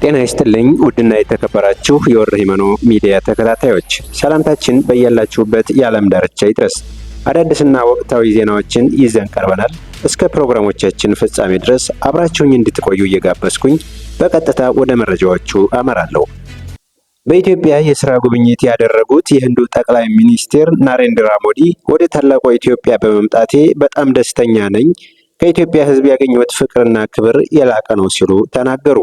ጤና ይስጥልኝ ውድና የተከበራችሁ የወረ ሂመኖ ሚዲያ ተከታታዮች ሰላምታችን በያላችሁበት የዓለም ዳርቻ ይድረስ። አዳዲስና ወቅታዊ ዜናዎችን ይዘን ቀርበናል። እስከ ፕሮግራሞቻችን ፍጻሜ ድረስ አብራችሁኝ እንድትቆዩ እየጋበዝኩኝ በቀጥታ ወደ መረጃዎቹ አመራለሁ። በኢትዮጵያ የሥራ ጉብኝት ያደረጉት የህንዱ ጠቅላይ ሚኒስትር ናሬንድራ ሞዲ ወደ ታላቋ ኢትዮጵያ በመምጣቴ በጣም ደስተኛ ነኝ፣ ከኢትዮጵያ ሕዝብ ያገኘሁት ፍቅርና ክብር የላቀ ነው ሲሉ ተናገሩ።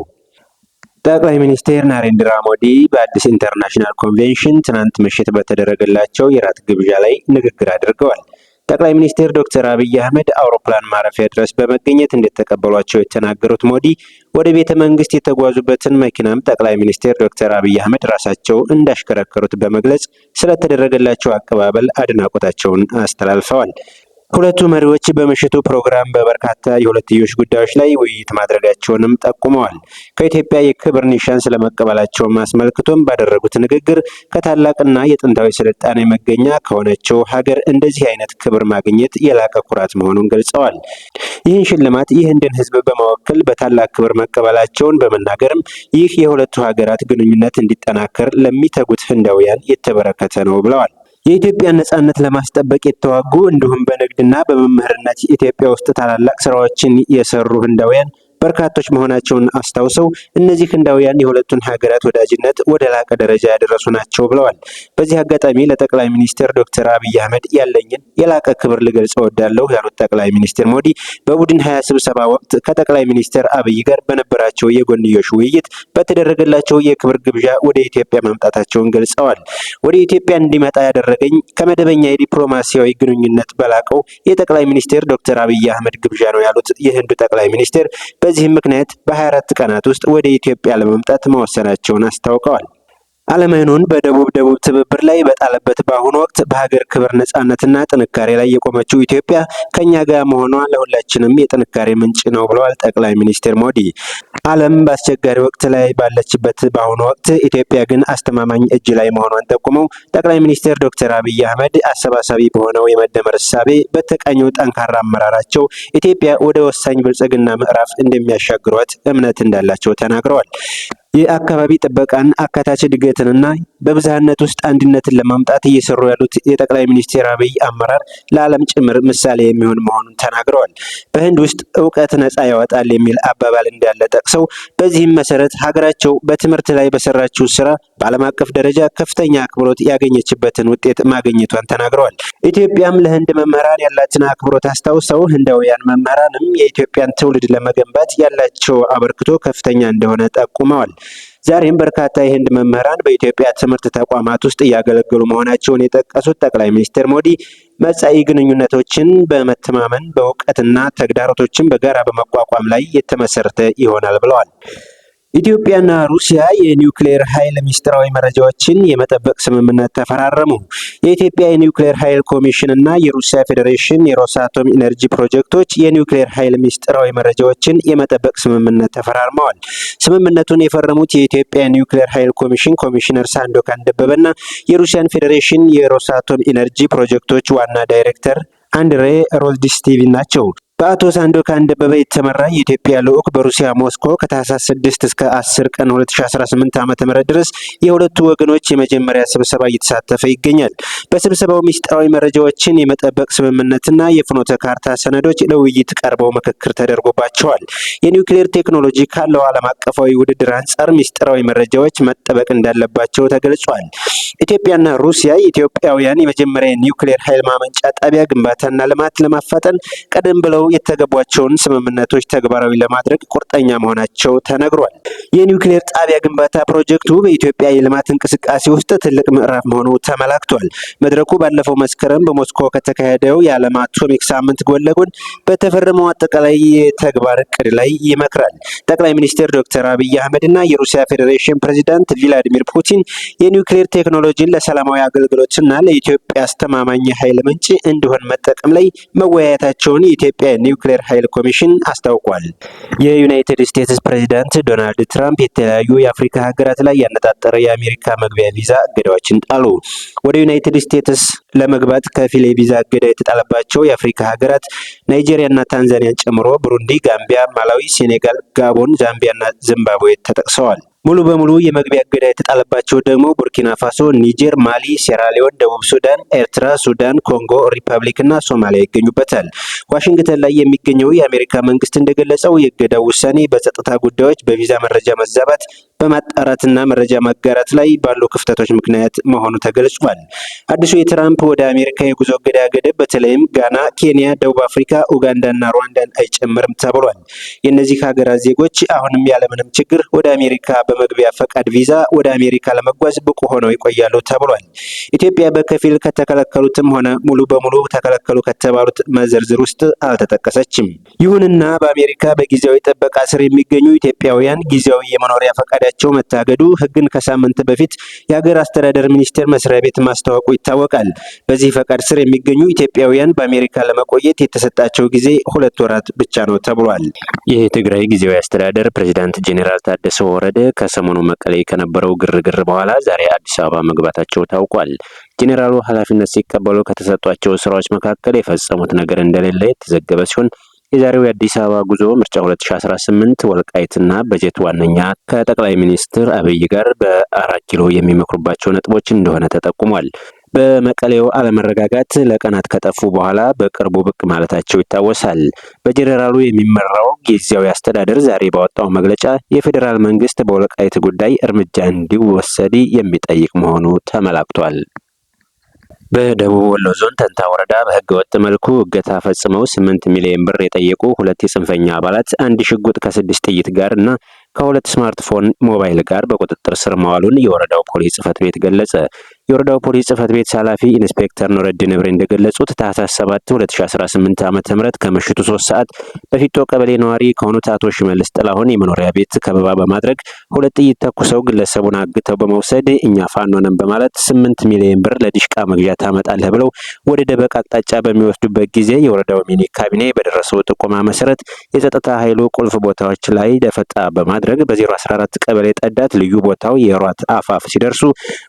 ጠቅላይ ሚኒስትር ናሬንድራ ሞዲ በአዲስ ኢንተርናሽናል ኮንቬንሽን ትናንት ምሽት በተደረገላቸው የራት ግብዣ ላይ ንግግር አድርገዋል። ጠቅላይ ሚኒስትር ዶክተር አብይ አህመድ አውሮፕላን ማረፊያ ድረስ በመገኘት እንደተቀበሏቸው የተናገሩት ሞዲ ወደ ቤተ መንግስት የተጓዙበትን መኪናም ጠቅላይ ሚኒስትር ዶክተር አብይ አህመድ ራሳቸው እንዳሽከረከሩት በመግለጽ ስለተደረገላቸው አቀባበል አድናቆታቸውን አስተላልፈዋል። ሁለቱ መሪዎች በምሽቱ ፕሮግራም በበርካታ የሁለትዮሽ ጉዳዮች ላይ ውይይት ማድረጋቸውንም ጠቁመዋል። ከኢትዮጵያ የክብር ኒሻን ስለመቀበላቸውም አስመልክቶም ባደረጉት ንግግር ከታላቅና የጥንታዊ ስልጣኔ መገኛ ከሆነችው ሀገር እንደዚህ አይነት ክብር ማግኘት የላቀ ኩራት መሆኑን ገልጸዋል። ይህን ሽልማት የህንድን ሕዝብ በመወከል በታላቅ ክብር መቀበላቸውን በመናገርም ይህ የሁለቱ ሀገራት ግንኙነት እንዲጠናከር ለሚተጉት ህንዳውያን የተበረከተ ነው ብለዋል። የኢትዮጵያን ነጻነት ለማስጠበቅ የተዋጉ እንዲሁም በንግድና በመምህርነት ኢትዮጵያ ውስጥ ታላላቅ ስራዎችን የሰሩ ህንዳውያን በርካቶች መሆናቸውን አስታውሰው እነዚህ ህንዳውያን የሁለቱን ሀገራት ወዳጅነት ወደ ላቀ ደረጃ ያደረሱ ናቸው ብለዋል። በዚህ አጋጣሚ ለጠቅላይ ሚኒስትር ዶክተር አብይ አህመድ ያለኝን የላቀ ክብር ልገልጽ እወዳለሁ ያሉት ጠቅላይ ሚኒስትር ሞዲ በቡድን 20 ስብሰባ ወቅት ከጠቅላይ ሚኒስትር አብይ ጋር በነበራቸው የጎንዮሽ ውይይት በተደረገላቸው የክብር ግብዣ ወደ ኢትዮጵያ መምጣታቸውን ገልጸዋል። ወደ ኢትዮጵያ እንዲመጣ ያደረገኝ ከመደበኛ የዲፕሎማሲያዊ ግንኙነት በላቀው የጠቅላይ ሚኒስትር ዶክተር አብይ አህመድ ግብዣ ነው ያሉት የህንዱ ጠቅላይ ሚኒስትር በዚህም ምክንያት በ24 ቀናት ውስጥ ወደ ኢትዮጵያ ለመምጣት መወሰናቸውን አስታውቀዋል። ዓለማዊውን በደቡብ ትብብር ላይ በጣለበት በአሁኑ ወቅት በሀገር ክብር ነጻነትና ጥንካሬ ላይ የቆመችው ኢትዮጵያ ከኛ ጋር መሆኗ ለሁላችንም የጥንካሬ ምንጭ ነው ብለዋል ጠቅላይ ሚኒስትር ሞዲ። ዓለም በአስቸጋሪ ወቅት ላይ ባለችበት በአሁኑ ወቅት ኢትዮጵያ ግን አስተማማኝ እጅ ላይ መሆኗን ጠቁመው ጠቅላይ ሚኒስትር ዶክተር አብይ አህመድ አሰባሳቢ በሆነው የመደመር እሳቤ በተቃኘው ጠንካራ አመራራቸው ኢትዮጵያ ወደ ወሳኝ ብልጽግና ምዕራፍ እንደሚያሻግሯት እምነት እንዳላቸው ተናግረዋል። የአካባቢ ጥበቃን፣ አካታች እድገትንና በብዝሃነት ውስጥ አንድነትን ለማምጣት እየሰሩ ያሉት የጠቅላይ ሚኒስትር አብይ አመራር ለዓለም ጭምር ምሳሌ የሚሆን መሆኑን ተናግረዋል። በህንድ ውስጥ እውቀት ነፃ ያወጣል የሚል አባባል እንዳለ ጠቅሰው በዚህም መሰረት ሀገራቸው በትምህርት ላይ በሰራችው ስራ በዓለም አቀፍ ደረጃ ከፍተኛ አክብሮት ያገኘችበትን ውጤት ማግኘቷን ተናግረዋል። ኢትዮጵያም ለህንድ መምህራን ያላትን አክብሮት አስታውሰው ህንዳውያን መምህራንም የኢትዮጵያን ትውልድ ለመገንባት ያላቸው አበርክቶ ከፍተኛ እንደሆነ ጠቁመዋል። ዛሬም በርካታ የህንድ መምህራን በኢትዮጵያ ትምህርት ተቋማት ውስጥ እያገለገሉ መሆናቸውን የጠቀሱት ጠቅላይ ሚኒስትር ሞዲ መጻኢ ግንኙነቶችን በመተማመን በእውቀትና ተግዳሮቶችን በጋራ በመቋቋም ላይ የተመሰረተ ይሆናል ብለዋል። ኢትዮጵያና ሩሲያ የኒውክሌር ኃይል ሚስጥራዊ መረጃዎችን የመጠበቅ ስምምነት ተፈራረሙ። የኢትዮጵያ የኒውክሌር ኃይል ኮሚሽን እና የሩሲያ ፌዴሬሽን የሮሳቶም ኢነርጂ ፕሮጀክቶች የኒውክሌር ኃይል ሚስጥራዊ መረጃዎችን የመጠበቅ ስምምነት ተፈራርመዋል። ስምምነቱን የፈረሙት የኢትዮጵያ ኒውክሌር ኃይል ኮሚሽን ኮሚሽነር ሳንዶካን ደበበና የሩሲያን ፌዴሬሽን የሮሳቶም ኢነርጂ ፕሮጀክቶች ዋና ዳይሬክተር አንድሬ ሮዝዲስቲቪ ናቸው። በአቶ ሳንዶካን ደበበ የተመራ የኢትዮጵያ ልዑክ በሩሲያ ሞስኮ ከታህሳስ 6 እስከ 10 ቀን 2018 ዓ.ም ድረስ የሁለቱ ወገኖች የመጀመሪያ ስብሰባ እየተሳተፈ ይገኛል። በስብሰባው ሚስጥራዊ መረጃዎችን የመጠበቅ ስምምነትና የፍኖተ ካርታ ሰነዶች ለውይይት ቀርበው ምክክር ተደርጎባቸዋል። የኒውክሌር ቴክኖሎጂ ካለው ዓለም አቀፋዊ ውድድር አንጻር ሚስጥራዊ መረጃዎች መጠበቅ እንዳለባቸው ተገልጿል። ኢትዮጵያና ሩሲያ የኢትዮጵያውያን የመጀመሪያ ኒውክሌር ኃይል ማመንጫ ጣቢያ ግንባታና ልማት ለማፋጠን ቀደም ብለው የተገቧቸውን ስምምነቶች ተግባራዊ ለማድረግ ቁርጠኛ መሆናቸው ተነግሯል። የኒውክሌር ጣቢያ ግንባታ ፕሮጀክቱ በኢትዮጵያ የልማት እንቅስቃሴ ውስጥ ትልቅ ምዕራፍ መሆኑ ተመላክቷል። መድረኩ ባለፈው መስከረም በሞስኮ ከተካሄደው የዓለም አቶሚክ ሳምንት ጎን ለጎን በተፈረመው አጠቃላይ የተግባር እቅድ ላይ ይመክራል። ጠቅላይ ሚኒስትር ዶክተር አብይ አህመድ እና የሩሲያ ፌዴሬሽን ፕሬዚዳንት ቪላዲሚር ፑቲን የኒውክሌር ቴክኖሎጂን ለሰላማዊ አገልግሎትና ለኢትዮጵያ አስተማማኝ ኃይል ምንጭ እንዲሆን መጠቀም ላይ መወያየታቸውን የኢትዮጵያ ኒውክሌር ኃይል ኮሚሽን አስታውቋል። የዩናይትድ ስቴትስ ፕሬዝዳንት ዶናልድ ትራምፕ የተለያዩ የአፍሪካ ሀገራት ላይ ያነጣጠረ የአሜሪካ መግቢያ ቪዛ እገዳዎችን ጣሉ። ወደ ዩናይትድ ስቴትስ ለመግባት ከፊል የቪዛ እገዳ የተጣለባቸው የአፍሪካ ሀገራት ናይጄሪያና ታንዛኒያን ጨምሮ ብሩንዲ፣ ጋምቢያ፣ ማላዊ፣ ሴኔጋል፣ ጋቦን፣ ዛምቢያና ዚምባብዌ ተጠቅሰዋል። ሙሉ በሙሉ የመግቢያ እገዳ የተጣለባቸው ደግሞ ቡርኪና ፋሶ፣ ኒጀር፣ ማሊ፣ ሴራሊዮን፣ ደቡብ ሱዳን፣ ኤርትራ፣ ሱዳን፣ ኮንጎ ሪፐብሊክ እና ሶማሊያ ይገኙበታል። ዋሽንግተን ላይ የሚገኘው የአሜሪካ መንግስት እንደገለጸው የእገዳው ውሳኔ በጸጥታ ጉዳዮች፣ በቪዛ መረጃ መዛባት፣ በማጣራትና መረጃ ማጋራት ላይ ባሉ ክፍተቶች ምክንያት መሆኑ ተገልጿል። አዲሱ የትራምፕ ወደ አሜሪካ የጉዞ እገዳ ገደብ በተለይም ጋና፣ ኬንያ፣ ደቡብ አፍሪካ፣ ኡጋንዳና ሩዋንዳን አይጨምርም ተብሏል። የእነዚህ ሀገራት ዜጎች አሁንም ያለምንም ችግር ወደ አሜሪካ በመግቢያ ፈቃድ ቪዛ ወደ አሜሪካ ለመጓዝ ብቁ ሆነው ይቆያሉ ተብሏል። ኢትዮጵያ በከፊል ከተከለከሉትም ሆነ ሙሉ በሙሉ ተከለከሉ ከተባሉት መዘርዝር ውስጥ አልተጠቀሰችም። ይሁንና በአሜሪካ በጊዜያዊ ጥበቃ ስር የሚገኙ ኢትዮጵያውያን ጊዜያዊ የመኖሪያ ፈቃዳቸው መታገዱ ሕግን ከሳምንት በፊት የሀገር አስተዳደር ሚኒስቴር መስሪያ ቤት ማስታወቁ ይታወቃል። በዚህ ፈቃድ ስር የሚገኙ ኢትዮጵያውያን በአሜሪካ ለመቆየት የተሰጣቸው ጊዜ 2 ወራት ብቻ ነው ተብሏል። ይህ የትግራይ ጊዜያዊ አስተዳደር ፕሬዝዳንት ጄኔራል ታደሰ ወረደ ከሰሞኑ መቀሌ ከነበረው ግርግር በኋላ ዛሬ አዲስ አበባ መግባታቸው ታውቋል። ጄኔራሉ ኃላፊነት ሲቀበሉ ከተሰጧቸው ስራዎች መካከል የፈጸሙት ነገር እንደሌለ የተዘገበ ሲሆን የዛሬው የአዲስ አበባ ጉዞ ምርጫ 2018 ወልቃይትና በጀት ዋነኛ ከጠቅላይ ሚኒስትር አብይ ጋር በ4 ኪሎ የሚመክሩባቸው ነጥቦች እንደሆነ ተጠቁሟል። በመቀሌው አለመረጋጋት ለቀናት ከጠፉ በኋላ በቅርቡ ብቅ ማለታቸው ይታወሳል። በጄኔራሉ የሚመራው ጊዜያዊ አስተዳደር ዛሬ ባወጣው መግለጫ የፌዴራል መንግስት በወልቃይት ጉዳይ እርምጃ እንዲወሰድ የሚጠይቅ መሆኑ ተመላክቷል። በደቡብ ወሎ ዞን ተንታ ወረዳ በህገ ወጥ መልኩ እገታ ፈጽመው 8 ሚሊዮን ብር የጠየቁ 2 የጽንፈኛ አባላት 1 ሽጉጥ ከ6 ጥይት ጋር እና ከ2 ስማርትፎን ሞባይል ጋር በቁጥጥር ስር መዋሉን የወረዳው ፖሊስ ጽፈት ቤት ገለጸ። የወረዳው ፖሊስ ጽፈት ቤት ኃላፊ ኢንስፔክተር ኑረዲን ንብሬ እንደገለጹት ታህሳስ 7 2018 ዓ.ም ከምሽቱ 3 ሰዓት በፊቶ ቀበሌ ነዋሪ ከሆኑት አቶ ሽመልስ ጥላሁን የመኖሪያ ቤት ከበባ በማድረግ 2 ጥይት ተኩሰው ግለሰቡን አግተው በመውሰድ እኛ ፋኖ ነን በማለት 8 ሚሊዮን ብር ለዲሽቃ መግዣ ታመጣለህ ብለው ወደ ደበቅ አቅጣጫ በሚወስዱበት ጊዜ የወረዳው ሚኒ ካቢኔ በደረሰው ጥቆማ መሰረት የጸጥታ ኃይሉ ቁልፍ ቦታዎች ላይ ደፈጣ በማድረግ በ014 ቀበሌ ጠዳት ልዩ ቦታው የሯት አፋፍ ሲደርሱ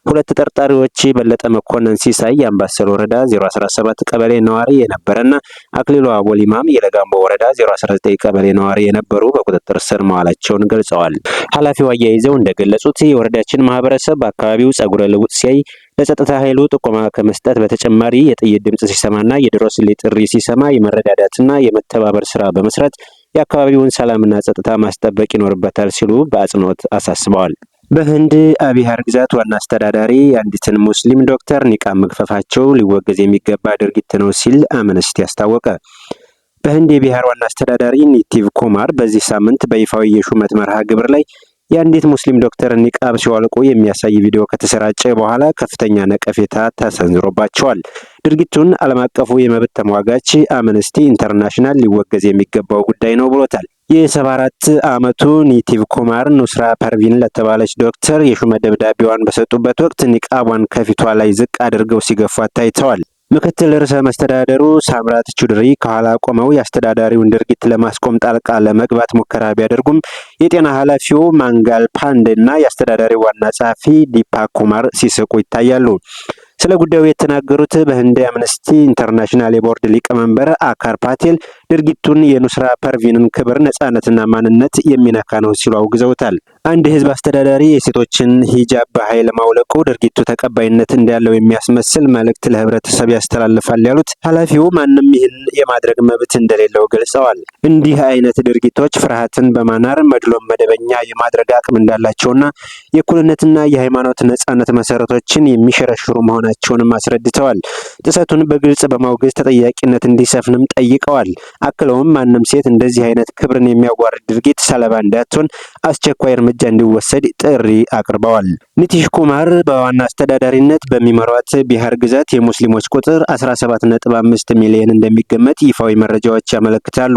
2 ተጠርጣሪዎች በለጠ መኮንን ሲሳይ የአምባሰል ወረዳ 017 ቀበሌ ነዋሪ የነበረና አክሊሉ አቦሊማም የለጋምቦ ወረዳ 019 ቀበሌ ነዋሪ የነበሩ በቁጥጥር ስር መዋላቸውን ገልጸዋል። ኃላፊው አያይዘው እንደገለጹት የወረዳችን ማህበረሰብ በአካባቢው ጸጉረ ልውጥ ሲያይ ለጸጥታ ኃይሉ ጥቆማ ከመስጠት በተጨማሪ የጥይት ድምጽ ሲሰማና የድሮስልኝ ጥሪ ሲሰማ የመረዳዳትና የመተባበር ስራ በመስራት የአካባቢውን ሰላምና ጸጥታ ማስጠበቅ ይኖርበታል ሲሉ በአጽንኦት አሳስበዋል። በህንድ አቢሃር ግዛት ዋና አስተዳዳሪ አንዲትን ሙስሊም ዶክተር ኒቃብ መግፈፋቸው ሊወገዝ የሚገባ ድርጊት ነው ሲል አምነስቲ አስታወቀ። በህንድ የቢሃር ዋና አስተዳዳሪ ኒቲቭ ኩማር በዚህ ሳምንት በይፋዊ የሹመት መርሃ ግብር ላይ የአንዲት ሙስሊም ዶክተር ኒቃብ ሲወልቁ የሚያሳይ ቪዲዮ ከተሰራጨ በኋላ ከፍተኛ ነቀፌታ ተሰንዝሮባቸዋል። ድርጊቱን ዓለም አቀፉ የመብት ተሟጋች አምነስቲ ኢንተርናሽናል ሊወገዝ የሚገባው ጉዳይ ነው ብሎታል። የ74 ዓመቱ ኒቲቭ ኩማር ኑስራ ፐርቪን ለተባለች ዶክተር የሹመት ደብዳቤዋን በሰጡበት ወቅት ኒቃቧን ከፊቷ ላይ ዝቅ አድርገው ሲገፏት ታይተዋል። ምክትል ርዕሰ መስተዳደሩ ሳምራት ቹድሪ ከኋላ ቆመው የአስተዳዳሪውን ድርጊት ለማስቆም ጣልቃ ለመግባት ሙከራ ቢያደርጉም የጤና ኃላፊው ማንጋል ፓንዴ እና የአስተዳዳሪው ዋና ጸሐፊ ዲፓክ ኩማር ሲስቁ ይታያሉ። ስለ ጉዳዩ የተናገሩት በህንድ አምነስቲ ኢንተርናሽናል የቦርድ ሊቀመንበር አካር ፓቴል ድርጊቱን የኑስራ ፐርቪንን ክብር፣ ነጻነትና ማንነት የሚነካ ነው ሲሉ አውግዘውታል። አንድ ህዝብ አስተዳዳሪ የሴቶችን ሂጃብ በኃይል ማውለቁ ድርጊቱ ተቀባይነት እንዳለው የሚያስመስል መልእክት ለህብረተሰብ ያስተላልፋል ያሉት ኃላፊው ማንም ይህን የማድረግ መብት እንደሌለው ገልጸዋል። እንዲህ አይነት ድርጊቶች ፍርሃትን በማናር መድሎም መደበኛ የማድረግ አቅም እንዳላቸውና የእኩልነትና የሃይማኖት ነጻነት መሰረቶችን የሚሸረሽሩ መሆናቸውንም አስረድተዋል። ጥሰቱን በግልጽ በማውገዝ ተጠያቂነት እንዲሰፍንም ጠይቀዋል። አክለውም ማንም ሴት እንደዚህ አይነት ክብርን የሚያዋርድ ድርጊት ሰለባ እንዳትሆን አስቸኳይ እርምጃ እንዲወሰድ ጥሪ አቅርበዋል። ኒቲሽ ኩማር በዋና አስተዳዳሪነት በሚመሯት ቢሃር ግዛት የሙስሊሞች ቁጥር 17.5 ሚሊዮን እንደሚገመት ይፋዊ መረጃዎች ያመለክታሉ።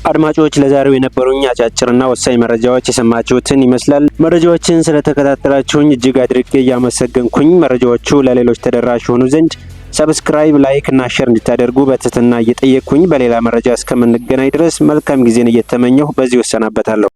አድማጮች፣ ለዛሬው የነበሩኝ አጫጭርና ወሳኝ መረጃዎች የሰማችሁትን ይመስላል። መረጃዎችን ስለተከታተላችሁኝ እጅግ አድርጌ እያመሰገንኩኝ መረጃዎቹ ለሌሎች ተደራሽ ሆኑ ዘንድ ሰብስክራይብ፣ ላይክ እና ሼር እንድታደርጉ በትህትና እየጠየቅኩኝ በሌላ መረጃ እስከምንገናኝ ድረስ መልካም ጊዜን እየተመኘሁ በዚህ እሰናበታለሁ።